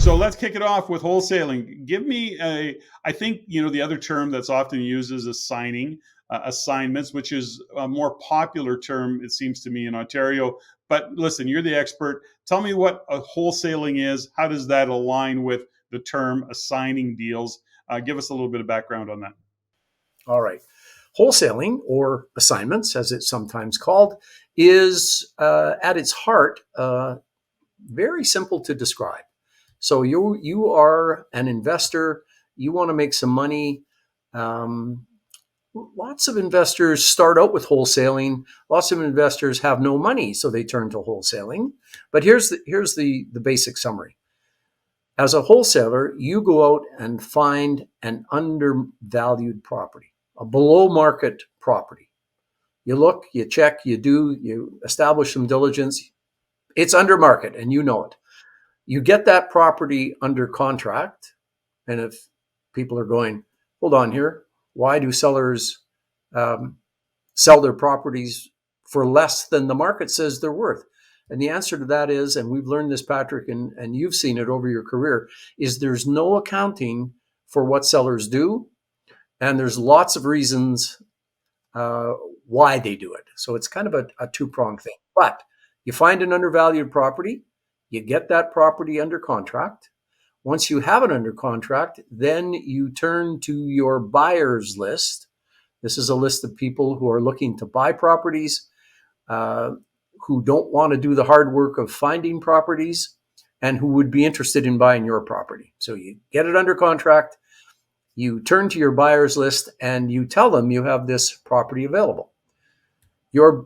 So let's kick it off with wholesaling. Give me I think, the other term that's often used is assigning, assignments, which is a more popular term, it seems to me, in Ontario. But listen, you're the expert. Tell me what a wholesaling is. How does that align with the term assigning deals? Give us a little bit of background on that. All right. Wholesaling, or assignments, as it's sometimes called, is at its heart very simple to describe. So you are an investor. You want to make some money. Lots of investors start out with wholesaling. Lots of investors have no money, so they turn to wholesaling. But here's the basic summary. As a wholesaler, you go out and find an undervalued property, a below market property. You look, you check, you establish some diligence. It's under market and you know it. You get that property under contract. And if people are going, hold on here, why do sellers sell their properties for less than the market says they're worth? And the answer to that is, and we've learned this, Patrick, and you've seen it over your career, is there's no accounting for what sellers do. And there's lots of reasons why they do it. So it's kind of a two-pronged thing. But you find an undervalued property, you get that property under contract. Once you have it under contract, then you turn to your buyer's list. This is a list of people who are looking to buy properties, who don't want to do the hard work of finding properties, and who would be interested in buying your property. So you get it under contract, you turn to your buyer's list, and you tell them you have this property available.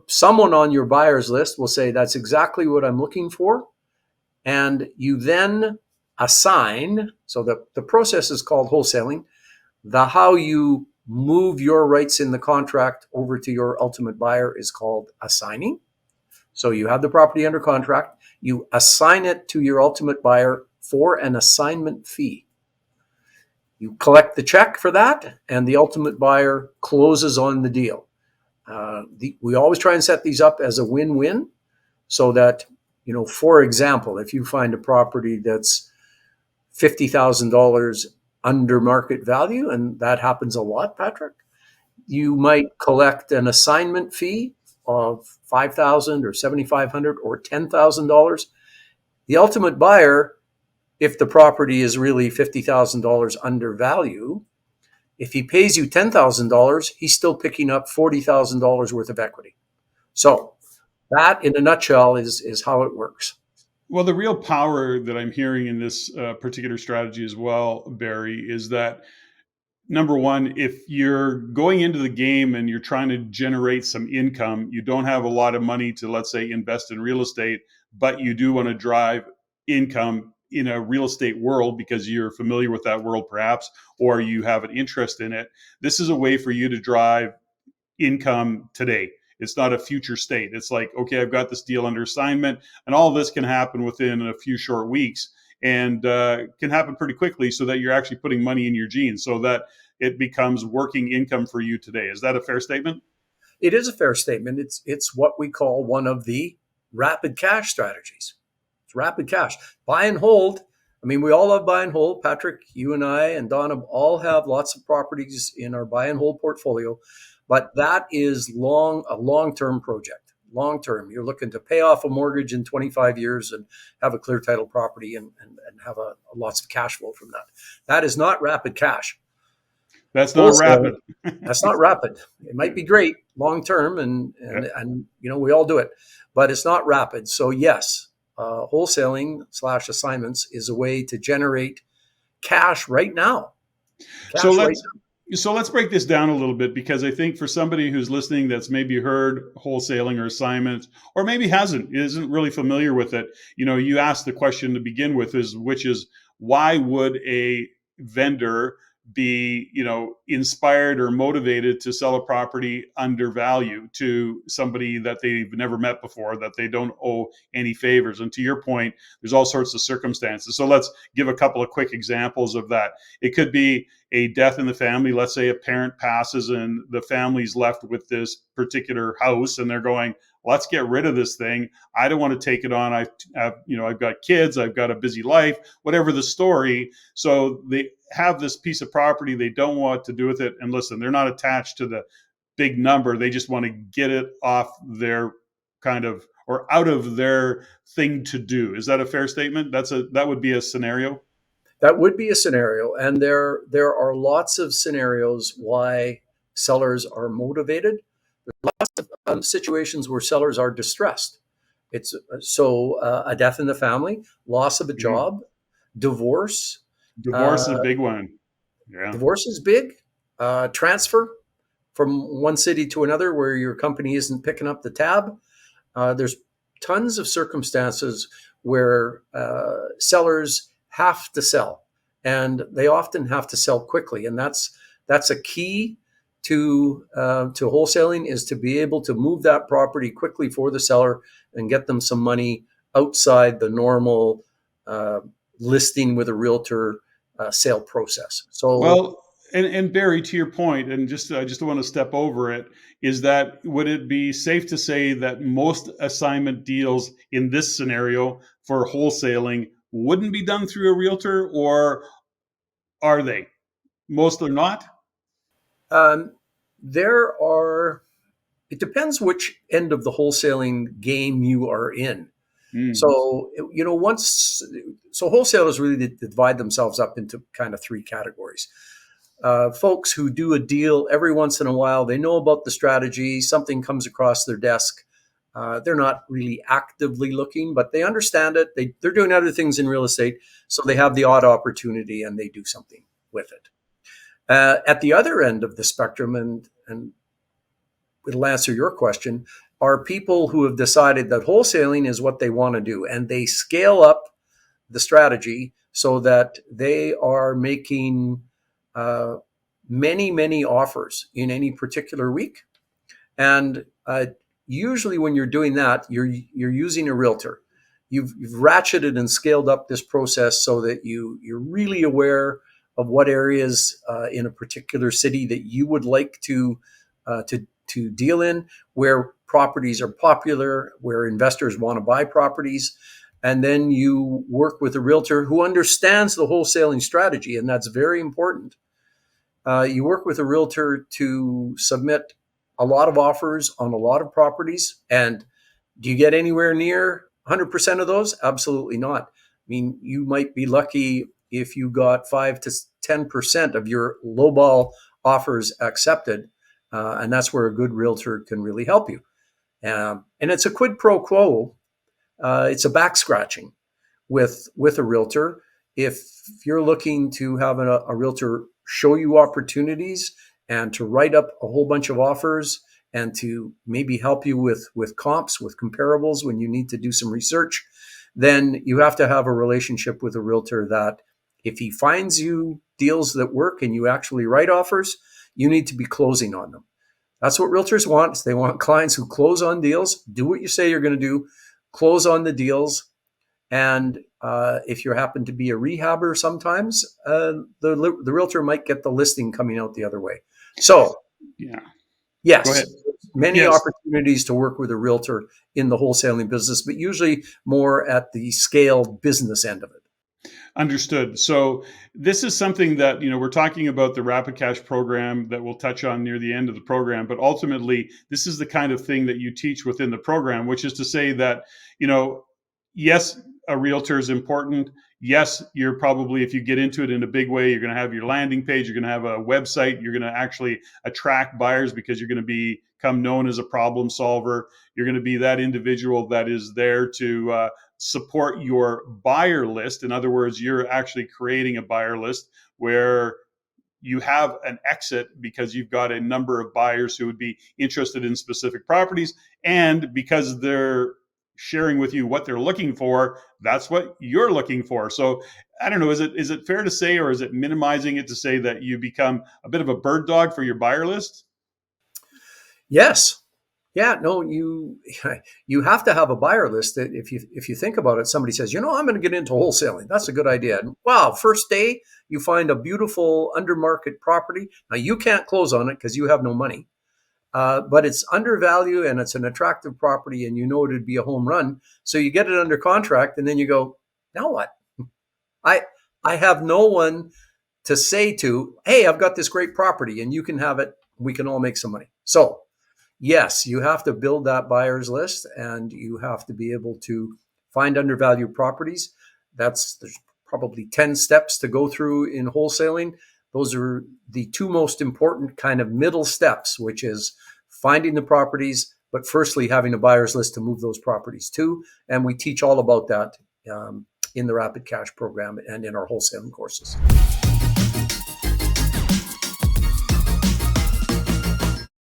Someone on your buyer's list will say, that's exactly what I'm looking for. And you then assign, so the process is called wholesaling. How you move your rights in the contract over to your ultimate buyer is called assigning. So you have the property under contract, you assign it to your ultimate buyer for an assignment fee. You collect the check for that, and the ultimate buyer closes on the deal. We always try and set these up as a win-win, so that, for example, if you find a property that's $50,000 under market value, and that happens a lot, Patrick, you might collect an assignment fee of $5,000 or $7,500 or $10,000. The ultimate buyer, if the property is really $50,000 under value, if he pays you $10,000, he's still picking up $40,000 worth of equity. So that, in a nutshell, is how it works. Well, the real power that I'm hearing in this particular strategy as well, Barry, is that number one, if you're going into the game and you're trying to generate some income, you don't have a lot of money to, let's say, invest in real estate, but you do want to drive income in a real estate world because you're familiar with that world perhaps, or you have an interest in it. This is a way for you to drive income today. It's not a future state. It's like, okay, I've got this deal under assignment, and all of this can happen within a few short weeks, and can happen pretty quickly, so that you're actually putting money in your jeans, so that it becomes working income for you today. Is that a fair statement? It is a fair statement. It's what we call one of the rapid cash strategies. It's rapid cash. Buy and hold. I mean, we all love buy and hold. Patrick, you and I and Donna all have lots of properties in our buy and hold portfolio. But that is a long-term project. Long-term, you're looking to pay off a mortgage in 25 years and have a clear title property and have lots of cash flow from that. That is not rapid cash. That's not rapid. That's not rapid. It might be great long-term, and we all do it, but it's not rapid. So yes, wholesaling / assignments is a way to generate cash right now. So let's break this down a little bit, because I think for somebody who's listening that's maybe heard wholesaling or assignments, or maybe isn't really familiar with it, you asked the question to begin with, which is why would a vendor be, inspired or motivated to sell a property under value to somebody that they've never met before, that they don't owe any favors? And to your point, there's all sorts of circumstances. So let's give a couple of quick examples of that. It could be a death in the family. Let's say a parent passes and the family's left with this particular house, and they're going, let's get rid of this thing. I don't want to take it on. I've got kids, I've got a busy life, whatever the story. So they have this piece of property, they don't want what to do with it. And listen, they're not attached to the big number. They just want to get it off their kind of, or out of their thing to do. Is that a fair statement? That would be a scenario. That would be a scenario, and there are lots of scenarios why sellers are motivated. Lots of situations where sellers are distressed. It's a death in the family, loss of a Mm-hmm. job, divorce. Divorce is a Uh, big one. Yeah. Divorce is big. Transfer from one city to another where your company isn't picking up the tab. There's tons of circumstances where sellers have to sell, and they often have to sell quickly, and that's a key to wholesaling, is to be able to move that property quickly for the seller and get them some money outside the normal uh, listing with a realtor sale process. So Well, and Barry, to your point, and just I just want to step over it, is that would it be safe to say that most assignment deals in this scenario for wholesaling wouldn't be done through a realtor, or are they? Most are not. um, there are it depends which end of the wholesaling game you are in. Mm, So, wholesalers really divide themselves up into kind of three categories. Folks who do a deal every once in a while, they know about the strategy, something comes across their desk. They're not really actively looking, but they understand it. They're doing other things in real estate, so they have the odd opportunity and they do something with it. At the other end of the spectrum, and it'll answer your question, are people who have decided that wholesaling is what they want to do, and they scale up the strategy so that they are making uh, many offers in any particular week. And usually, when you're doing that, you're using a realtor. You've ratcheted and scaled up this process so that you're really aware of what areas in a particular city that you would like to deal in, where properties are popular, where investors want to buy properties. And then you work with a realtor who understands the wholesaling strategy, and that's very important. You work with a realtor to submit a lot of offers on a lot of properties. And do you get anywhere near 100% of those? Absolutely not. I mean, you might be lucky if you got 5 to 10% of your lowball offers accepted. And that's where a good realtor can really help you. And it's a quid pro quo. It's a back scratching with a realtor. If you're looking to have a realtor show you opportunities and to write up a whole bunch of offers and to maybe help you with comps, with comparables when you need to do some research, then you have to have a relationship with a realtor that if he finds you deals that work and you actually write offers, you need to be closing on them. That's what realtors want. They want clients who close on deals, do what you say you're going to do, close on the deals. And if you happen to be a rehabber, sometimes the realtor might get the listing coming out the other way. So, yeah. Go yes, ahead. many Yes. opportunities to work with a realtor in the wholesaling business, but usually more at the scale business end of it. Understood. So this is something that, we're talking about the Rapid Cash program that we'll touch on near the end of the program, but ultimately this is the kind of thing that you teach within the program, which is to say that, yes, a realtor is important. Yes, you're probably, if you get into it in a big way, you're going to have your landing page, you're going to have a website, you're going to actually attract buyers because you're going to become known as a problem solver. You're going to be that individual that is there to support your buyer list. In other words, you're actually creating a buyer list where you have an exit because you've got a number of buyers who would be interested in specific properties. And because they're sharing with you what they're looking for, that's what you're looking for. So I don't know, is it fair to say, or is it minimizing it to say that you become a bit of a bird dog for your buyer list? Yes. Yeah, no, you have to have a buyer list that if you think about it, somebody says, I'm going to get into wholesaling. That's a good idea. And wow, first day you find a beautiful under market property. Now you can't close on it because you have no money. but it's undervalued and it's an attractive property, and you know it'd be a home run. So you get it under contract, and then you go, now what? I I have no one to say to, hey, I've got this great property and you can have it. We can all make some money. So yes, you have to build that buyer's list, and you have to be able to find undervalued properties. There's probably 10 steps to go through in wholesaling. Those are the two most important kind of middle steps, which is finding the properties, but firstly having a buyer's list to move those properties to. And we teach all about that in the Rapid Cash program and in our wholesaling courses.